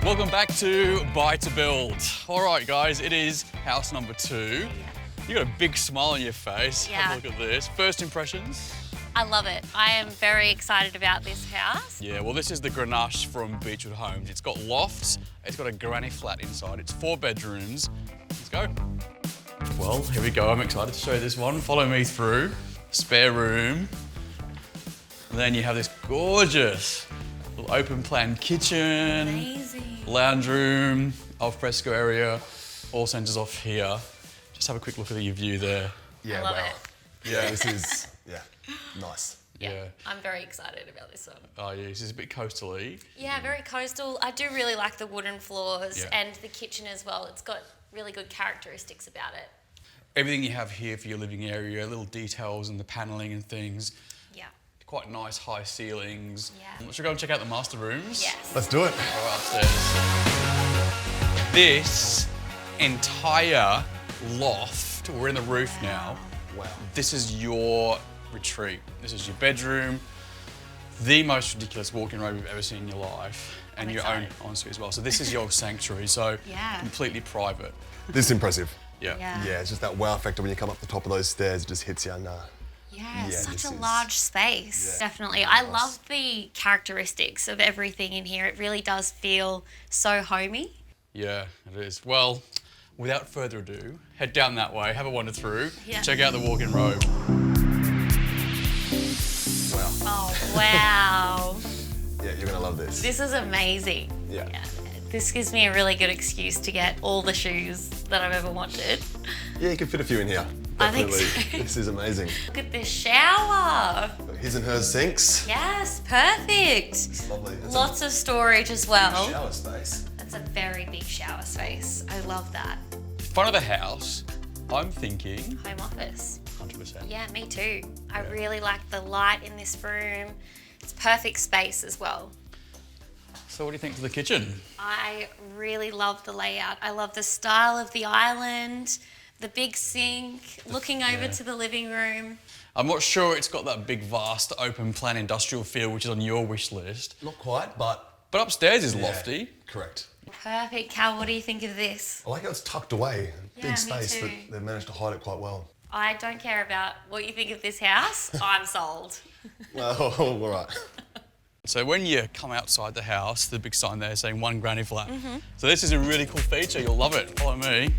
Welcome back to Buy to Build. All right, guys, it is house number 2. You got a big smile on your face. Yeah. Have a look at this. First impressions? I love it. I am very excited about this house. Yeah, well, this is the Grenache from Beechwood Homes. It's got lofts, it's got a granny flat inside. It's 4 bedrooms. Let's go. Well, here we go. I'm excited to show you this one. Follow me through. Spare room. And then you have this gorgeous little open plan kitchen. Amazing. Lounge room, al fresco area, all centres off here. Just have a quick look at your view there. Yeah, I love wow. it. Yeah, this is, nice. Yeah. I'm very excited about this one. Oh yeah, this is a bit coastal-y. Yeah, very coastal. I do really like the wooden floors Yeah. and the kitchen as well. It's got really good characteristics about it. Everything you have here for your living area, little details and the panelling and things. Yeah. Quite nice high ceilings. Yeah. Should we go and check out the master rooms? Yes. Let's do it. All right, upstairs. This entire loft, we're in the roof now. Wow. This is your retreat. This is your bedroom. The most ridiculous walk-in robe you've ever seen in your life. And I'm your own excited. ensuite as well. So this is your sanctuary, so Yeah. completely private. This is impressive. Yeah. Yeah, it's just that wow factor when you come up the top of those stairs, it just hits you. Yeah, Yeah, such this a is- large space. Yeah. Definitely. I love the characteristics of everything in here. It really does feel so homey. Yeah, it is. Well, without further ado, head down that way, have a wander through, Yeah. check out the walk-in robe. Wow. Oh, wow. Yeah, you're gonna love this. This is amazing. Yeah. This gives me a really good excuse to get all the shoes that I've ever wanted. Yeah, you can fit a few in here. I think Definitely. so. This is amazing. Look at this shower. His and hers sinks. Yes, perfect. It's lovely. It's Lots of storage as a well. shower space. That's a very big shower space. I love that. Front of the house, I'm thinking Home office. 100%. Yeah, me too. I really like the light in this room. It's perfect space as well. So what do you think of the kitchen? I really love the layout. I love the style of the island, the big sink, looking over to the living room. I'm not sure it's got that big, vast, open plan industrial feel, which is on your wish list. Not quite, but But upstairs is yeah, lofty. Correct. Perfect. Cal, what do you think of this? I like how it's tucked away. Yeah, Big me space, but too. they've managed to hide it quite well. I don't care about what you think of this house. I'm sold. Well, all right. So when you come outside the house, the big sign there saying 1 granny flat. So this is a really cool feature, you'll love it. Follow me.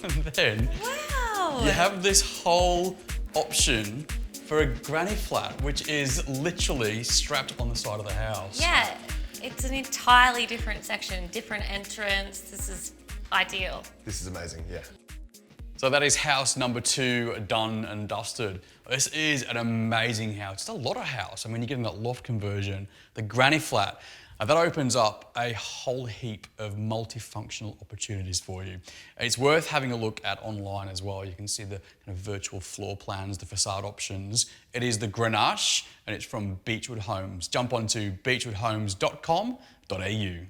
And then Wow. you have this whole option for a granny flat, which is literally strapped on the side of the house. Yeah, it's an entirely different section, different entrance. This is ideal. This is amazing, yeah. So that is house number 2 done and dusted. This is an amazing house. It's a lot of house. I mean, you're getting that loft conversion, the granny flat. That opens up a whole heap of multifunctional opportunities for you. It's worth having a look at online as well. You can see the kind of virtual floor plans, the facade options. It is the Grenache and it's from Beechwood Homes. Jump onto beechwoodhomes.com.au.